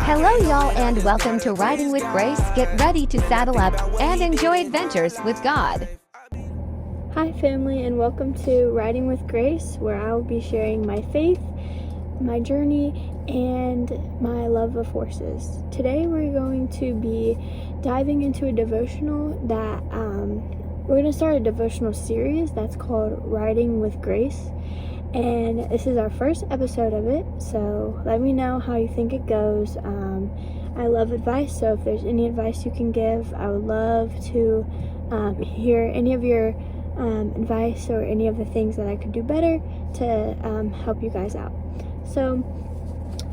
Hello, y'all, and welcome to Riding with Grace. Get ready to saddle up and enjoy adventures with God. Hi, family, and welcome to Riding with Grace, where I will be sharing my faith, my journey, and my love of horses. Today, we're going to be diving into a devotional that we're going to start a devotional series that's called Riding with Grace. And this is our first episode of it, so let me know how you think it goes. I love advice, so if there's any advice you can give, I would love to hear any of your advice or any of the things that I could do better to help you guys out. So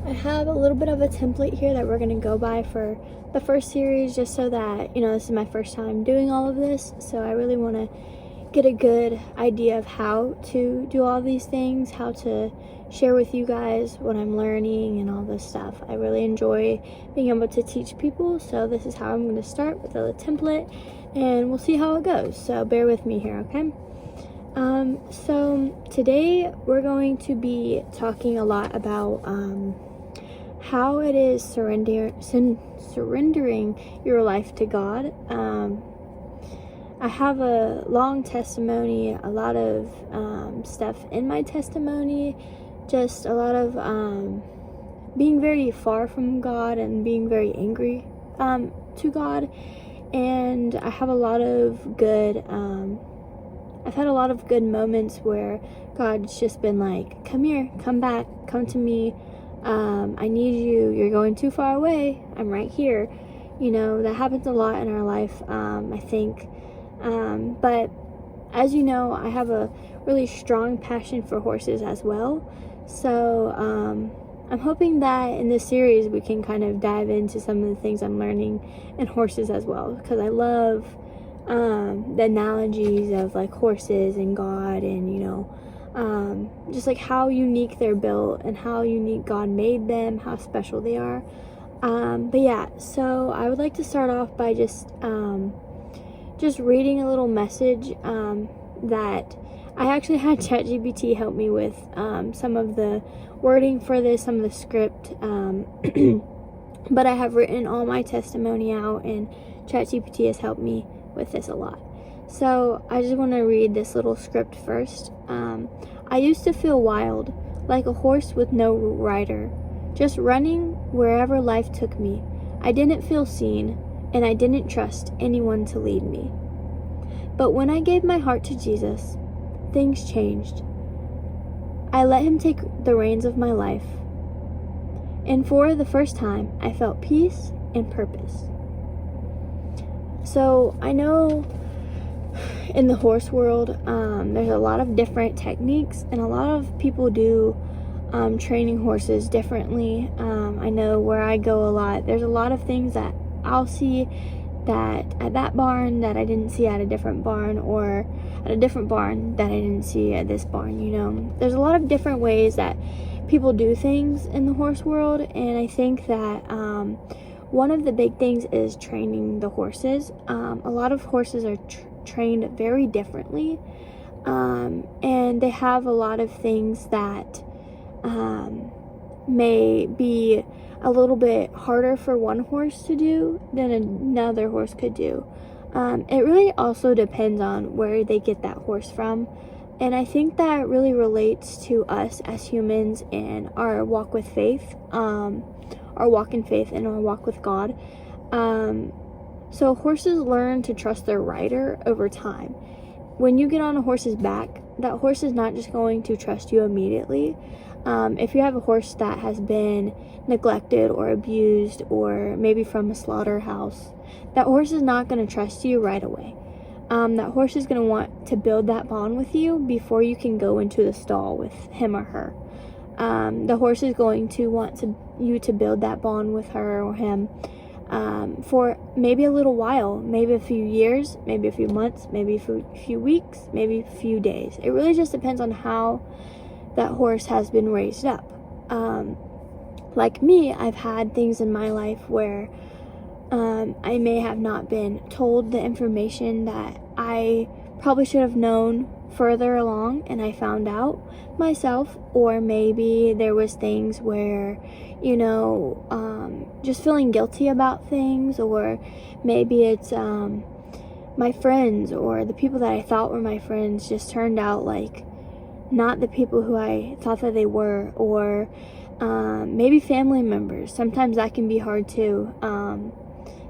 I have a little bit of a template here that we're going to go by for the first series, just so that, this is my first time doing all of this, so I really want to get a good idea of how to do all these things, how to share with you guys what I'm learning and all this stuff. I really enjoy being able to teach people, so this is how I'm going to start with a template, and we'll see how it goes. So bear with me here, okay? So today we're going to be talking a lot about how it is surrendering your life to God. I have a long testimony, a lot of stuff in my testimony, just a lot of being very far from God and being very angry to God. And I have a lot of good, I've had a lot of good moments where God's just been like, come here, come back, come to me. I need you. You're going too far away. I'm right here. That happens a lot in our life, I think. But as you know, I have a really strong passion for horses as well. So I'm hoping that in this series we can kind of dive into some of the things I'm learning in horses as well, because I love the analogies of like horses and God, and just like how unique they're built and how unique God made them, how special they are. But yeah, so I would like to start off by just reading a little message that I actually had ChatGPT help me with some of the wording for this, some of the script, but I have written all my testimony out, and ChatGPT has helped me with this a lot. So I just want to read this little script first. I used to feel wild, like a horse with no rider, just running wherever life took me. I didn't feel seen, and I didn't trust anyone to lead me. But when I gave my heart to Jesus, things changed. I let him take the reins of my life, and for the first time, I felt peace and purpose. So I know in the horse world, there's a lot of different techniques, and a lot of people do training horses differently. I know where I go a lot, there's a lot of things that I'll see that at that barn that I didn't see at a different barn, or at a different barn that I didn't see at this barn. There's a lot of different ways that people do things in the horse world, and I think that one of the big things is training the horses. A lot of horses are trained very differently, and they have a lot of things that may be a little bit harder for one horse to do than another horse could do. It really also depends on where they get that horse from, and I think that really relates to us as humans and our walk with faith, our walk in faith and our walk with God. So horses learn to trust their rider over time. When you get on a horse's back, that horse is not just going to trust you immediately. If you have a horse that has been neglected or abused, or maybe from a slaughterhouse, that horse is not going to trust you right away. That horse is going to want to build that bond with you before you can go into the stall with him or her. The horse is going to want you to build that bond with her or him for maybe a little while, maybe a few years, maybe a few months, maybe a few weeks, maybe a few days. It really just depends on how that horse has been raised up. Like me, I've had things in my life where I may have not been told the information that I probably should have known further along, and I found out myself. Or maybe there was things where, just feeling guilty about things, or maybe it's my friends or the people that I thought were my friends just turned out like not the people who I thought that they were, or maybe family members. Sometimes that can be hard too,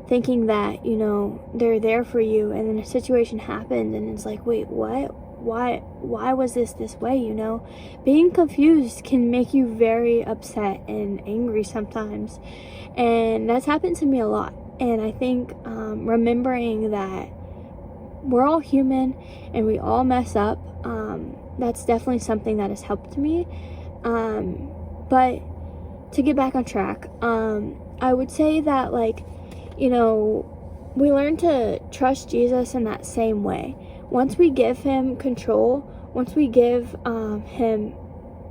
thinking that, you know, they're there for you, and then a situation happens and it's like, wait, what? Why was this way, you know? Being confused can make you very upset and angry sometimes, and that's happened to me a lot. And I think remembering that we're all human and we all mess up, that's definitely something that has helped me. But to get back on track, I would say that, like, you know, we learn to trust Jesus in that same way. Once we give him control, once we give him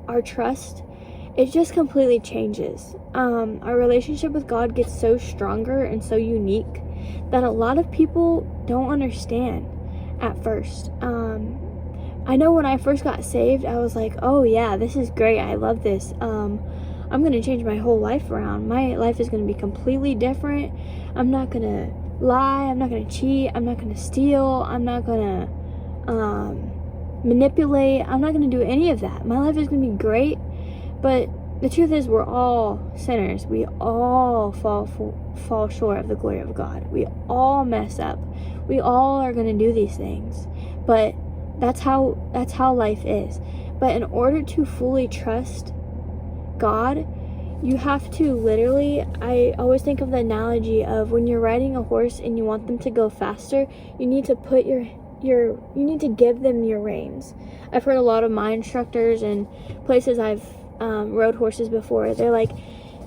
our trust, it just completely changes. Our relationship with God gets so stronger and so unique that a lot of people don't understand at first. I know when I first got saved, I was like, oh yeah, this is great, I love this. I'm going to change my whole life around. My life is going to be completely different. I'm not going to lie, I'm not going to cheat, I'm not going to steal, I'm not going to manipulate, I'm not going to do any of that. My life is going to be great. But the truth is, we're all sinners. We all fall short of the glory of God. We all mess up. We all are going to do these things. But that's how life is. But in order to fully trust God, you have to literally, I always think of the analogy of when you're riding a horse and you want them to go faster, you need to put you need to give them your reins. I've heard a lot of my instructors and places I've rode horses before, they're like,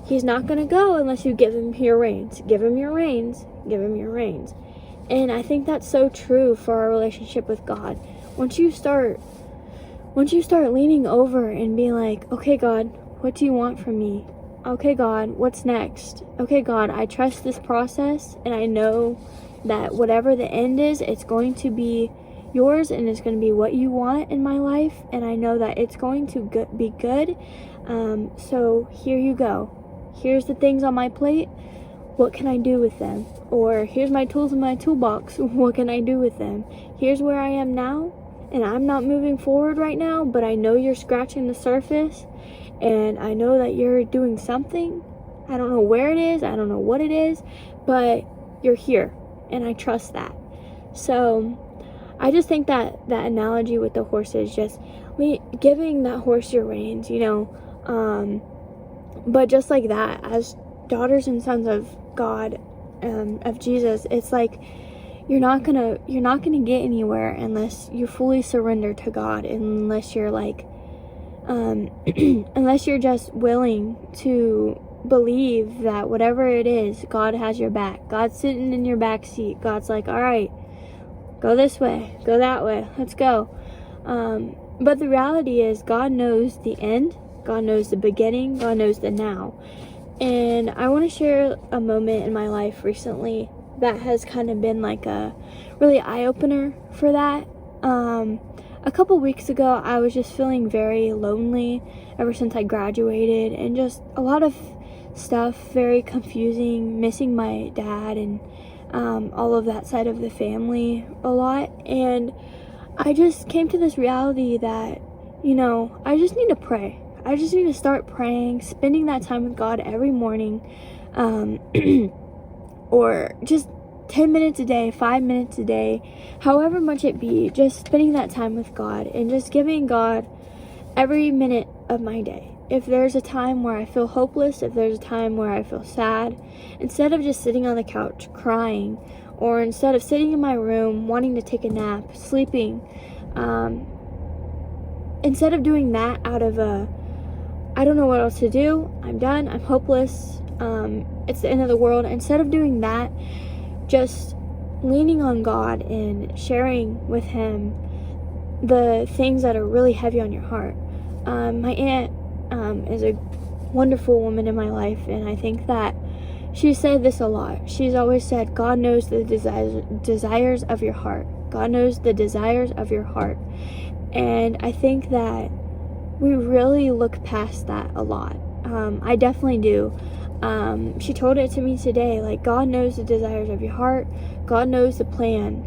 he's not gonna go unless you give him your reins. Give him your reins. Give him your reins. And I think that's so true for our relationship with God. Once you start leaning over and being like, okay, God, what do you want from me? Okay, God, what's next? Okay, God, I trust this process, and I know that whatever the end is, it's going to be yours, and it's going to be what you want in my life, and I know that it's going to be good. So here you go. Here's the things on my plate. What can I do with them? Or here's my tools in my toolbox. What can I do with them? Here's where I am now, and I'm not moving forward right now, but I know you're scratching the surface, and I know that you're doing something. I don't know where it is, I don't know what it is, but you're here, and I trust that. So I just think that analogy with the horses, just giving that horse your reins, you know, but just like that, as daughters and sons of God, of Jesus, it's like you're not gonna get anywhere unless you fully surrender to God, unless you're like unless you're just willing to believe that whatever it is, God has your back. God's sitting in your back seat. God's like, all right, go this way, go that way, let's go. But the reality is, God knows the end, God knows the beginning, God knows the now. And I want to share a moment in my life recently that has kind of been like a really eye-opener for that. A couple weeks ago, I was just feeling very lonely ever since I graduated, and just a lot of stuff, very confusing, missing my dad and all of that side of the family a lot. And I just came to this reality that, you know, I just need to pray. I just need to start praying, spending that time with God every morning, or just 10 minutes a day, 5 minutes a day, however much it be, just spending that time with God and just giving God every minute of my day. If there's a time where I feel hopeless, if there's a time where I feel sad, instead of just sitting on the couch crying, or instead of sitting in my room wanting to take a nap, sleeping, instead of doing that out of I don't know what else to do, I'm done, I'm hopeless, it's the end of the world, instead of doing that, just leaning on God and sharing with him the things that are really heavy on your heart. My aunt is a wonderful woman in my life, and I think that she said this a lot. She's always said, God knows the desires of your heart. God knows the desires of your heart. And I think that we really look past that a lot. I definitely do. She told it to me today, like, God knows the desires of your heart. God knows the plan.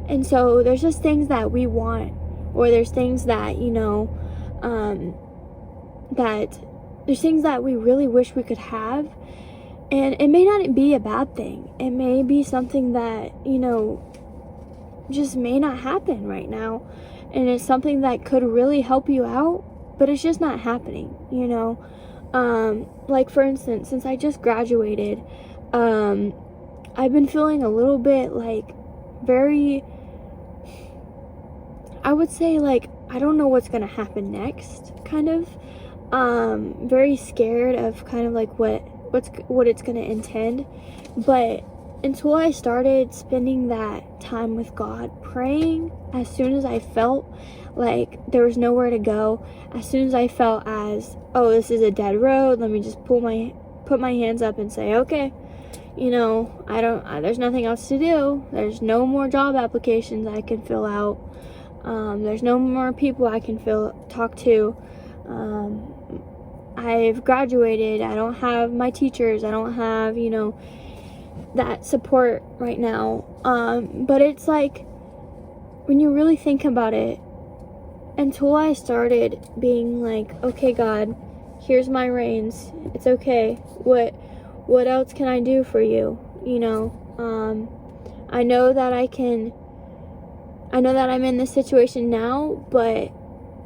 And so there's just things that we want, or there's things that, that there's things that we really wish we could have. And it may not be a bad thing. It may be something that, just may not happen right now. And it's something that could really help you out, but it's just not happening, Like, for instance, since I just graduated, I've been feeling a little bit, like, I would say, like, I don't know what's gonna happen next, kind of. Very scared of kind of like what it's gonna intend. But until I started spending that time with God, praying, as soon as I felt like there was nowhere to go, as soon as I felt this is a dead road, let me just put my hands up and say, okay, there's nothing else to do. There's no more job applications I can fill out. There's no more people I can talk to. I've graduated. I don't have my teachers. I don't have, that support right now. But it's like, when you really think about it, until I started being like, okay, God, here's my reins. It's okay. What else can I do for you? I know that I'm in this situation now, but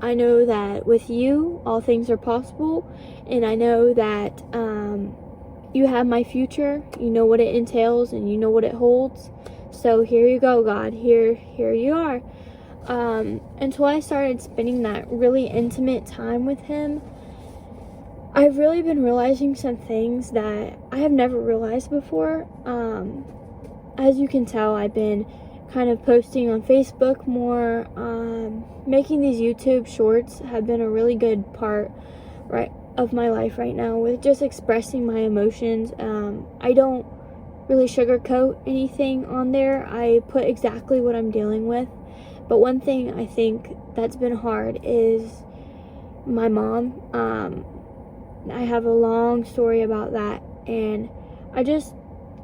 I know that with you, all things are possible. And I know that you have my future. You know what it entails, and you know what it holds. So here you go, God. Here you are. Until I started spending that really intimate time with him, I've really been realizing some things that I have never realized before. As you can tell, I've been kind of posting on Facebook more. Making these YouTube shorts have been a really good part of my life right now, with just expressing my emotions. I don't really sugarcoat anything on there. I put exactly what I'm dealing with. But one thing I think that's been hard is my mom. I have a long story about that, and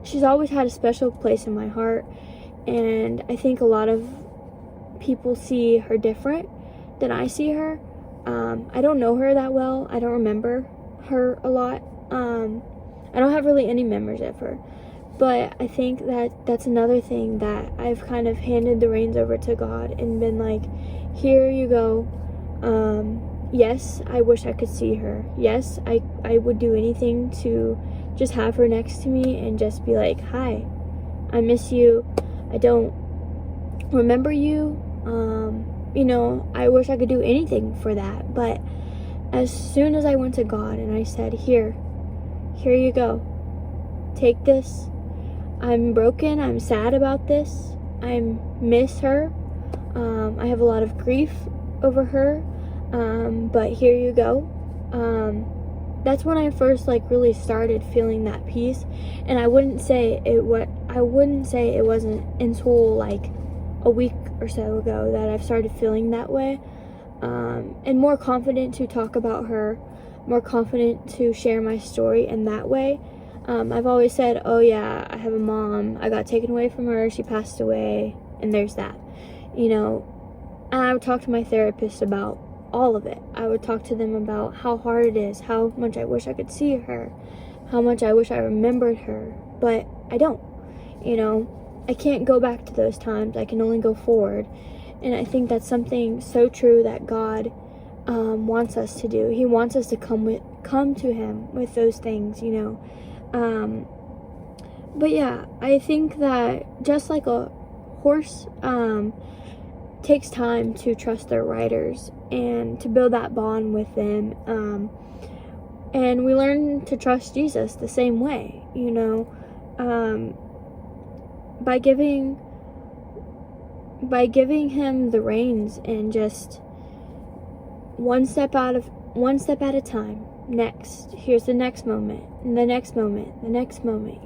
she's always had a special place in my heart. And I think a lot of people see her different than I see her. I don't know her that well. I don't remember her a lot. I don't have really any memories of her. But I think that's another thing that I've kind of handed the reins over to God and been like, here you go. Yes, I wish I could see her. Yes, I would do anything to just have her next to me and just be like, hi, I miss you. I don't remember you. I wish I could do anything for that. But as soon as I went to God and I said, here you go. Take this. I'm broken. I'm sad about this. I miss her. I have a lot of grief over her. But here you go. That's when I first really started feeling that peace. And I wouldn't say it wasn't until a week or so ago that I've started feeling that way. And more confident to talk about her, more confident to share my story in that way. I've always said, oh yeah, I have a mom. I got taken away from her. She passed away. And there's that. And I would talk to my therapist about all of it. I would talk to them about how hard it is, how much I wish I could see her, how much I wish I remembered her. But I don't. I can't go back to those times. I can only go forward. And I think that's something so true that God wants us to do. He wants us to come to him with those things, But yeah, I think that just like a horse takes time to trust their riders and to build that bond with them. And we learn to trust Jesus the same way, by giving him the reins and just one step at a time. Next, here's the next moment, and the next moment, the next moment.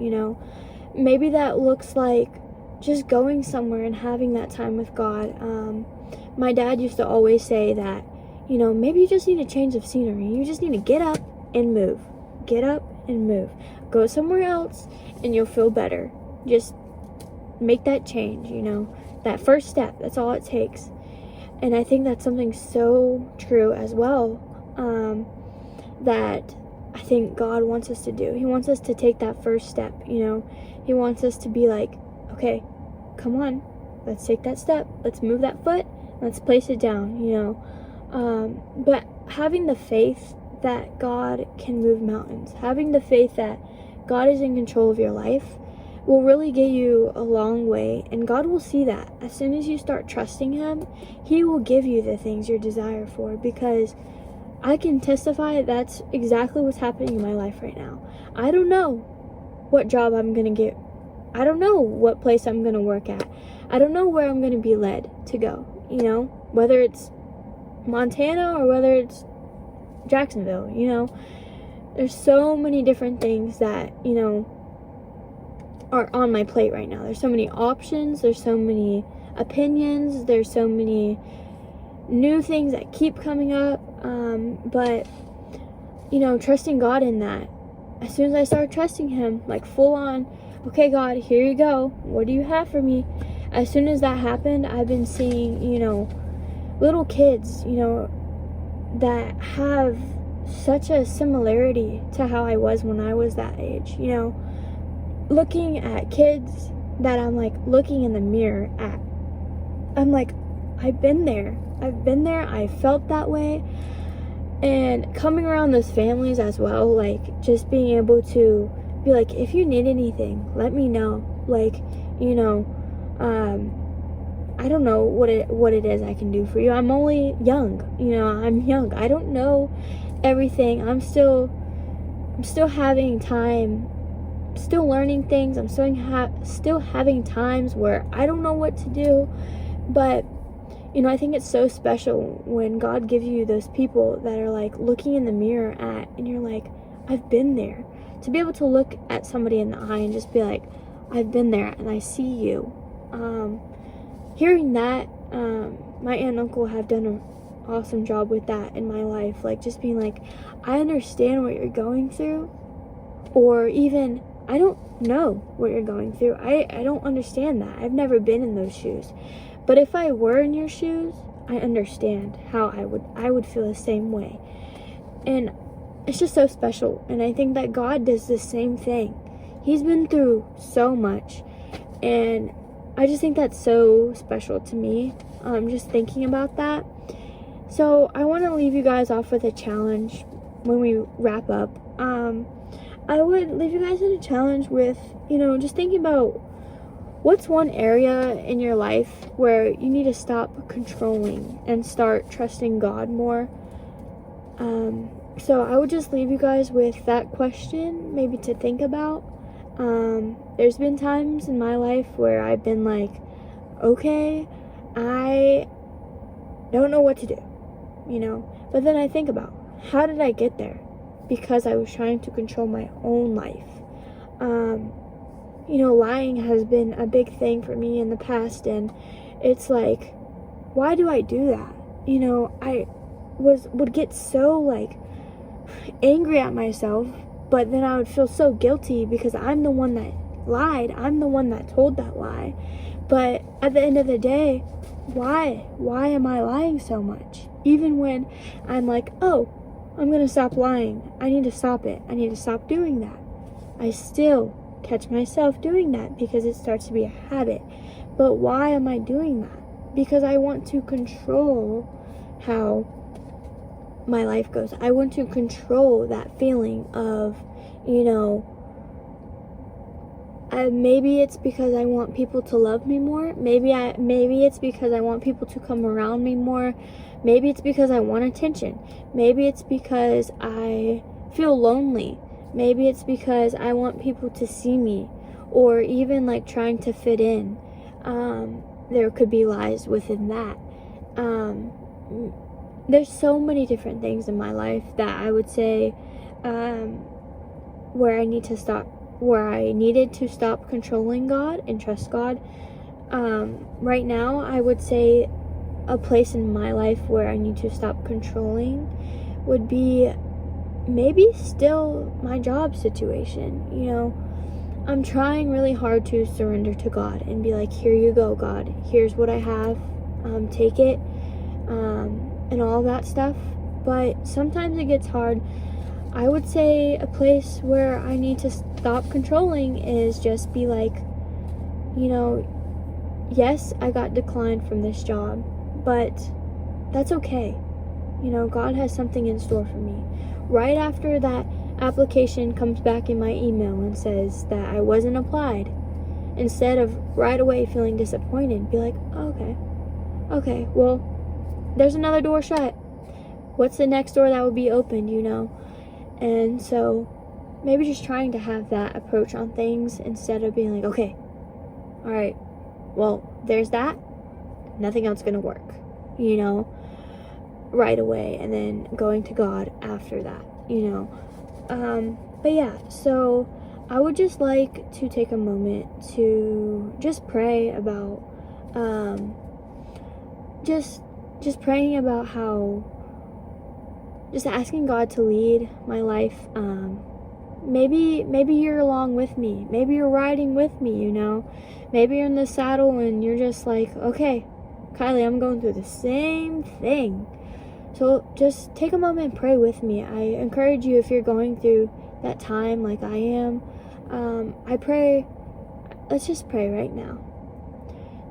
Maybe that looks like just going somewhere and having that time with God. My dad used to always say that, maybe you just need a change of scenery. You just need to get up and move. Get up and move. Go somewhere else and you'll feel better. Just make that change, that first step. That's all it takes. And I think that's something so true as well, that I think God wants us to do. He wants us to take that first step, He wants us to be like, okay, come on, let's take that step. Let's move that foot. Let's place it down, But having the faith that God can move mountains, having the faith that God is in control of your life, will really get you a long way, and God will see that. As soon as you start trusting Him, He will give you the things you desire for, because I can testify that's exactly what's happening in my life right now. I don't know what job I'm going to get. I don't know what place I'm going to work at. I don't know where I'm going to be led to go, whether it's Montana or whether it's Jacksonville, There's so many different things that, are on my plate right now. There's so many options, there's so many opinions, there's so many new things that keep coming up, but trusting God in that. As soon as I start trusting Him, like full on, okay God, here you go, what do you have for me? As soon as that happened, I've been seeing little kids that have such a similarity to how I was when I was that age, looking at kids that I'm like looking in the mirror at. I'm like, I've been there, I felt that way. And coming around those families as well, like just being able to be like, if you need anything, let me know. Like, I don't know what it is I can do for you. I'm only young, I'm young. I don't know everything. I'm still having time, still learning things. I'm still having times where I don't know what to do. But I think it's so special when God gives you those people that are like looking in the mirror at, and you're like, I've been there. To be able to look at somebody in the eye and just be like, I've been there and I see you. Hearing that, my aunt and uncle have done an awesome job with that in my life. Like just being like, I understand what you're going through, or even I don't know what you're going through. I don't understand that. I've never been in those shoes. But if I were in your shoes, I understand how I would feel the same way. And it's just so special. And I think that God does the same thing. He's been through so much. And I just think that's so special to me. Just thinking about that. So I want to leave you guys off with a challenge when we wrap up. I would leave you guys in a challenge with, just thinking about what's one area in your life where you need to stop controlling and start trusting God more. So I would just leave you guys with that question, maybe to think about. There's been times in my life where I've been like, okay, I don't know what to do, but then I think about, how did I get there? Because I was trying to control my own life. Lying has been a big thing for me in the past, and it's like, why do I do that? I would get so like angry at myself, but then I would feel so guilty because I'm the one that lied. I'm the one that told that lie. But at the end of the day, why am I lying so much? Even when I'm like, oh, I'm gonna stop lying, I need to stop it, I need to stop doing that, I still catch myself doing that because it starts to be a habit. But why am I doing that? Because I want to control how my life goes. I want to control that feeling of, maybe it's because I want people to love me more. Maybe it's because I want people to come around me more. Maybe it's because I want attention. Maybe it's because I feel lonely. Maybe it's because I want people to see me, or even like trying to fit in. There could be lies within that. There's so many different things in my life that I would say where I needed to stop controlling God and trust God. Right now, I would say a place in my life where I need to stop controlling would be maybe still my job situation. I'm trying really hard to surrender to God and be like, here you go, God. Here's what I have. Take it, and all that stuff. But sometimes it gets hard. I would say a place where I need to stop controlling is just be like, yes, I got declined from this job, but that's okay. God has something in store for me. Right after that application comes back in my email and says that I wasn't applied, instead of right away feeling disappointed, be like, okay, well, there's another door shut. What's the next door that will be opened, And so maybe just trying to have that approach on things instead of being like, okay, all right, well, there's that. Nothing else going to work, right away, and then going to God after that, But yeah, so I would just like to take a moment to just pray about, just praying about how, just asking God to lead my life. Maybe you're along with me. Maybe you're riding with me, Maybe you're in the saddle and you're just like, okay, Kylie, I'm going through the same thing. So just take a moment and pray with me. I encourage you, if you're going through that time like I am, let's just pray right now.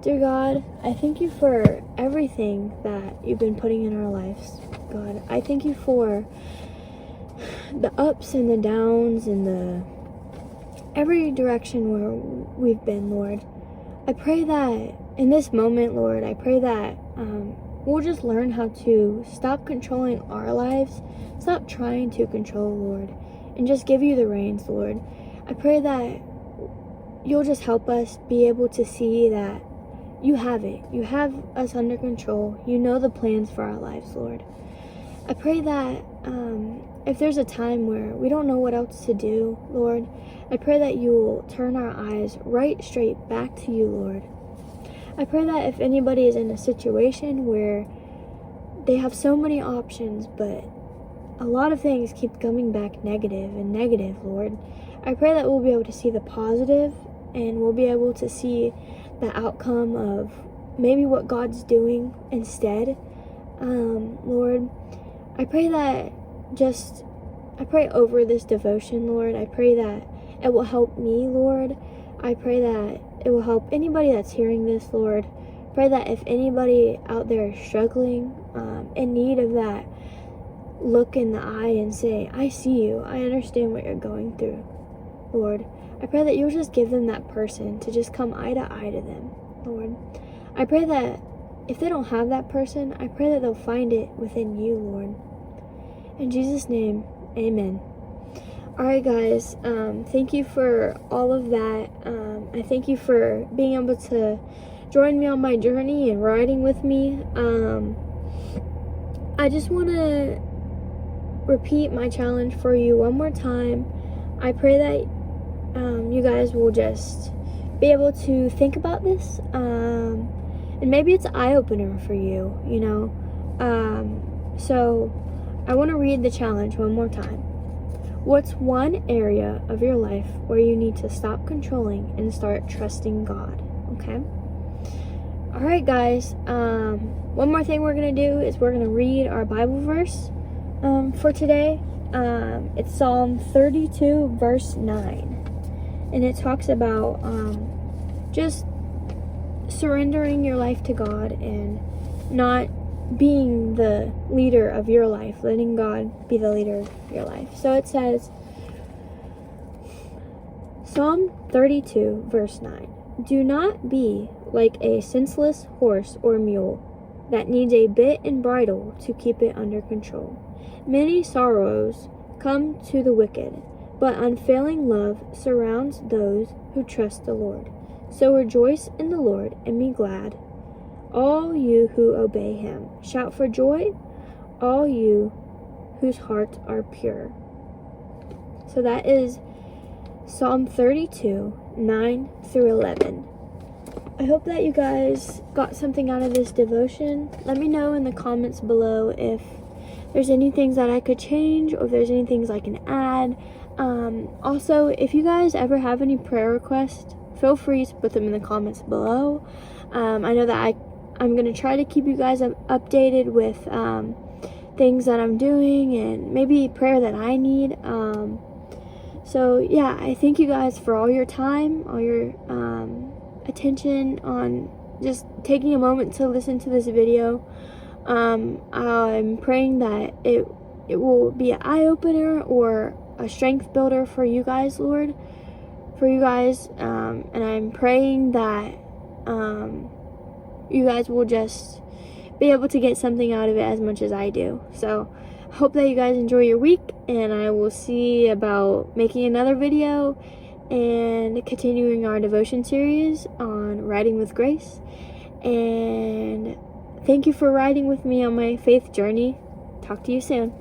Dear God, I thank you for everything that you've been putting in our lives. God, I thank you for the ups and the downs and every direction where we've been, Lord. I pray that in this moment, Lord, I pray that we'll just learn how to stop controlling our lives, stop trying to control, Lord, and just give you the reins, Lord. I pray that you'll just help us be able to see that you have it. You have us under control. You know the plans for our lives, Lord. I pray that if there's a time where we don't know what else to do, Lord, I pray that you will turn our eyes right straight back to you, Lord. I pray that if anybody is in a situation where they have so many options, but a lot of things keep coming back negative and negative, Lord, I pray that we'll be able to see the positive, and we'll be able to see the outcome of maybe what God's doing instead. Lord, I pray over this devotion, Lord. I pray that it will help me, Lord. I pray that it will help anybody that's hearing this, Lord. Pray that if anybody out there is struggling, in need of that look in the eye and say, I see you, I understand what you're going through, Lord, I pray that you'll just give them that person to just come eye to eye to them, Lord. I pray that if they don't have that person, I pray that they'll find it within you, Lord. In Jesus' name, amen. Alright guys, thank you for all of that. I thank you for being able to join me on my journey and riding with me. I just want to repeat my challenge for you one more time. I pray that you guys will just be able to think about this, and maybe it's an eye-opener for you, so I want to read the challenge one more time. What's one area of your life where you need to stop controlling and start trusting God? Okay? Alright guys, one more thing we're going to do is we're going to read our Bible verse for today. It's Psalm 32 verse 9. And it talks about just surrendering your life to God and not being the leader of your life, letting God be the leader of your life. So it says, Psalm 32 verse 9. Do not be like a senseless horse or mule that needs a bit and bridle to keep it under control. Many sorrows come to the wicked, but unfailing love surrounds those who trust the Lord. So rejoice in the Lord and be glad, all you who obey him. Shout for joy, all you whose hearts are pure. So that is Psalm 32, 9 through 11. I hope that you guys got something out of this devotion. Let me know in the comments below if there's any things that I could change, or if there's any things I can add. Also, if you guys ever have any prayer requests, feel free to put them in the comments below. I know that I'm going to try to keep you guys updated with things that I'm doing and maybe prayer that I need. So yeah, I thank you guys for all your time, all your attention on just taking a moment to listen to this video. I'm praying that it will be an eye-opener or a strength builder for you guys, Lord, for you guys, and I'm praying that you guys will just be able to get something out of it as much as I do. So hope that you guys enjoy your week, and I will see about making another video and continuing our devotion series on Riding with Grace. And thank you for riding with me on my faith journey. Talk to you soon.